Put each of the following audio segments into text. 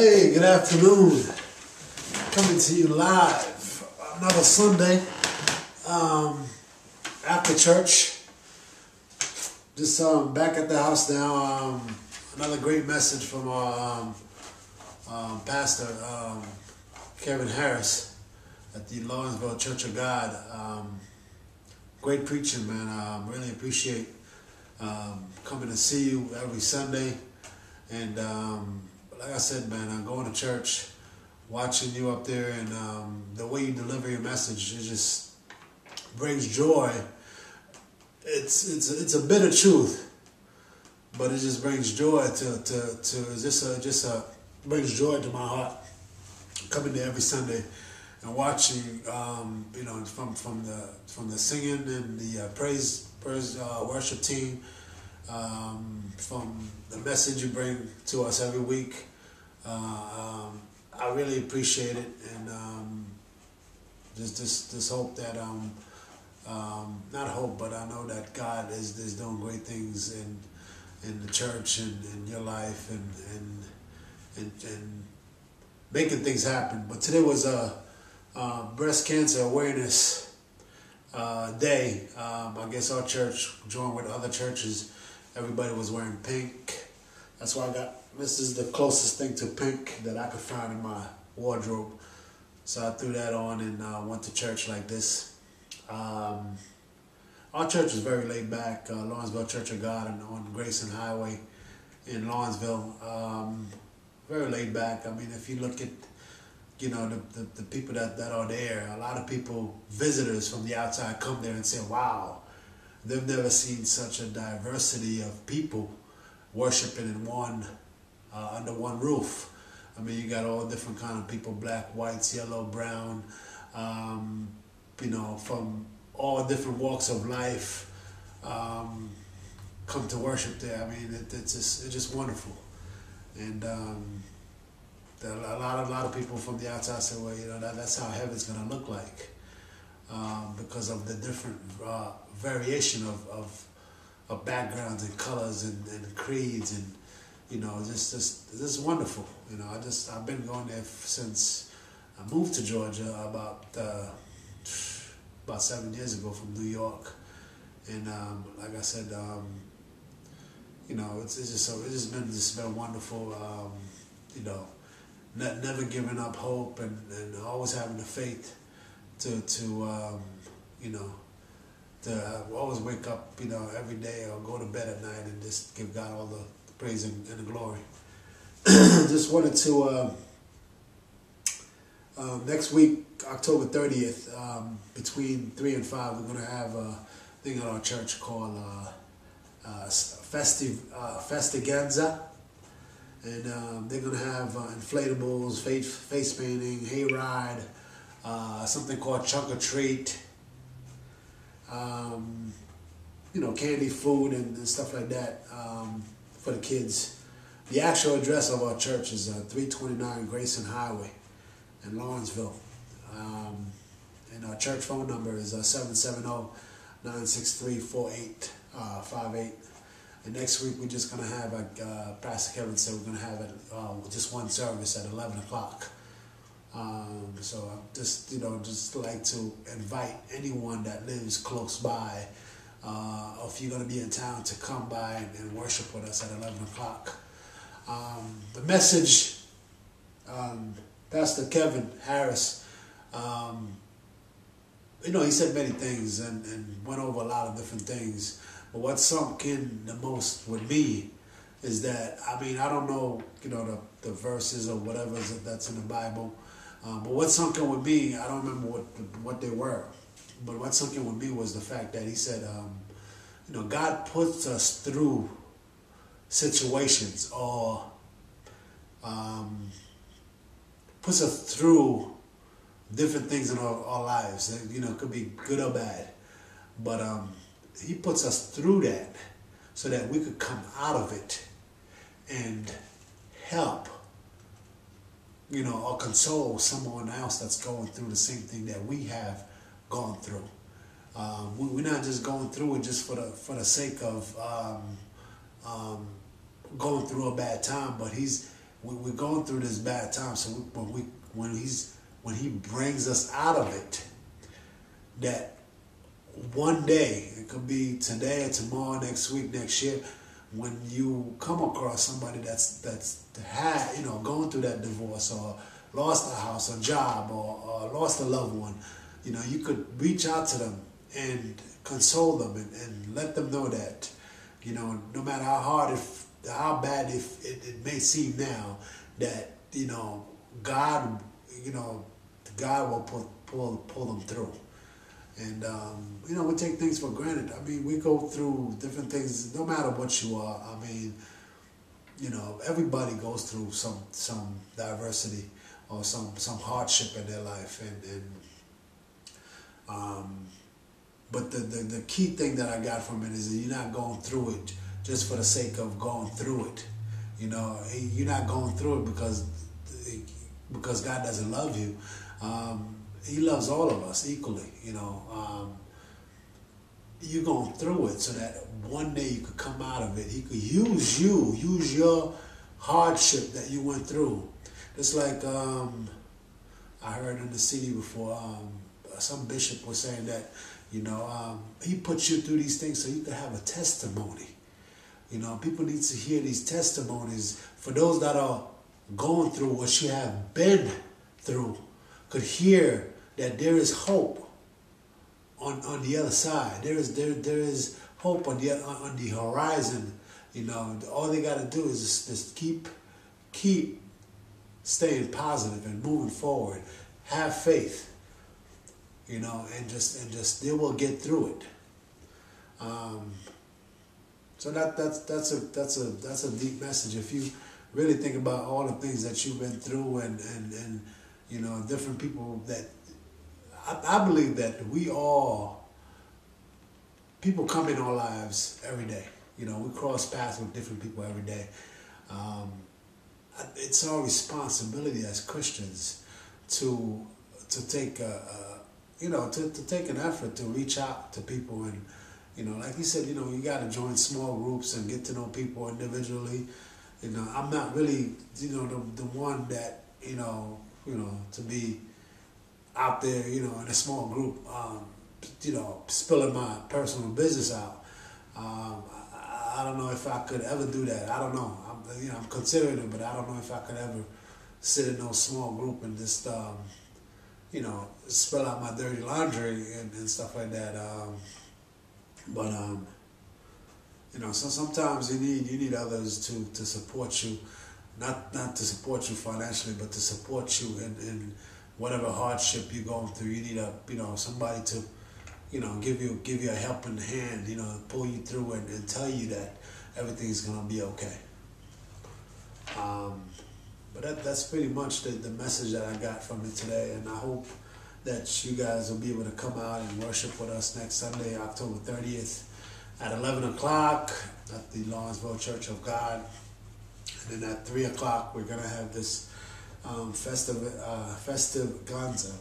Hey, good afternoon. Coming to you live another Sunday after church. Just back at the house now. Another great message from our pastor Kevin Harris at the Lawrenceville Church of God. Great preaching, man. Really appreciate coming to see you every Sunday. And like I said, man, I'm going to church, watching you up there, and the way you deliver your message, it just brings joy. It's a bitter truth, but it just brings joy brings joy to my heart. Coming there every Sunday and watching, from the singing and the praise worship team. From the message you bring to us every week. I really appreciate it, and just hope that not hope, but I know that God is doing great things in the church and in your life and making things happen. But today was a breast cancer awareness day. I guess our church joined with other churches. Everybody was wearing pink. That's why this is the closest thing to pink that I could find in my wardrobe. So I threw that on and went to church like this. Our church is very laid back. Lawrenceville Church of God on Grayson Highway in Lawrenceville. Very laid back. I mean, if you look at, the people that are there, a lot of people, visitors from the outside, come there and say, wow, they've never seen such a diversity of people worshiping in under one roof. I mean, you got all different kind of people: black, whites, yellow, brown. From all different walks of life, come to worship there. I mean, it's just wonderful. And a lot of people from the outside say, well, that's how heaven's going to look like. Because of the different variation of backgrounds and colors and creeds, and just wonderful. I've been going there since I moved to Georgia about 7 years ago from New York, and like I said, it's just been wonderful. Never giving up hope and always having the faith to always wake up, every day, or go to bed at night and just give God all the praise and the glory. Just wanted to, next week, October 30th, between 3 and 5, we're going to have a thing at our church called Festiganza. And they're going to have inflatables, face painting, hayride, something called Chunk or Treat, candy, food, and stuff like that for the kids. The actual address of our church is 329 Grayson Highway in Lawrenceville. And our church phone number is 770-963-4858. And next week we're just going to have, like Pastor Kevin said, we're going to have just one service at 11 o'clock. So I just like to invite anyone that lives close by, or if you're going to be in town, to come by and worship with us at 11 o'clock. The message, Pastor Kevin Harris, he said many things and went over a lot of different things. But what sunk in the most with me is that, I don't know, the verses or whatever that's in the Bible. But what sunk in with me, I don't remember what they were. But what sunk in with me was the fact that he said, God puts us through situations, or puts us through different things in our lives. It could be good or bad. But he puts us through that so that we could come out of it and help, or console someone else that's going through the same thing that we have gone through. We're not just going through it just for the sake of going through a bad time, but he's we're going through this bad time. So when he brings us out of it, that one day, it could be today or tomorrow, next week, next year, when you come across somebody that's had, going through that divorce, or lost a house or job, or lost a loved one, you could reach out to them and console them and let them know that, no matter how bad it may seem now, that, God, God will pull them through. And, we take things for granted. I mean, we go through different things, no matter what you are. I mean, everybody goes through some diversity or some hardship in their life. But the key thing that I got from it is that you're not going through it just for the sake of going through it. You're not going through it because God doesn't love you. He loves all of us equally, You're going through it so that one day you could come out of it. He could use your hardship that you went through. It's like I heard in the CD before, some bishop was saying that, he puts you through these things so you can have a testimony. People need to hear these testimonies. For those that are going through what you have been through, could hear that there is hope on the other side. There is hope on the horizon. All they got to do is just keep staying positive and moving forward. Have faith. And just they will get through it. So that's a deep message. If you really think about all the things that you've been through and different people that I believe that people come in our lives every day. We cross paths with different people every day. It's our responsibility as Christians to take to take an effort to reach out to people, and like you said, you got to join small groups and get to know people individually. I'm not really the one that to be out there in a small group spilling my personal business out. I don't know if I could ever do that. I don't know. I'm considering it, but I don't know if I could ever sit in no small group and just spill out my dirty laundry and stuff like that. So sometimes you need others to support you, not to support you financially, but to support you in whatever hardship you're going through. You need somebody to give you a helping hand, pull you through and tell you that everything's gonna be okay. But that's pretty much the message that I got from it today, and I hope that you guys will be able to come out and worship with us next Sunday, October 30th at 11 o'clock at the Lawrenceville Church of God. And then at 3 o'clock, we're going to have this festive Ganza.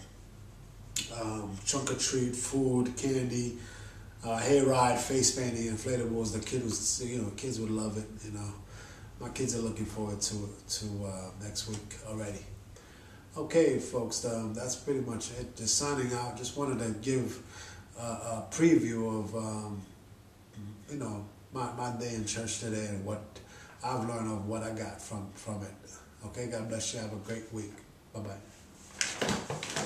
Trunk or treat, food, candy, hayride, face painting, inflatables. The kids would love it. My kids are looking forward to next week already. Okay, folks, that's pretty much it. Just signing out. Just wanted to give a preview of, my day in church today and what I've learned of what I got from it. Okay, God bless you. Have a great week. Bye-bye.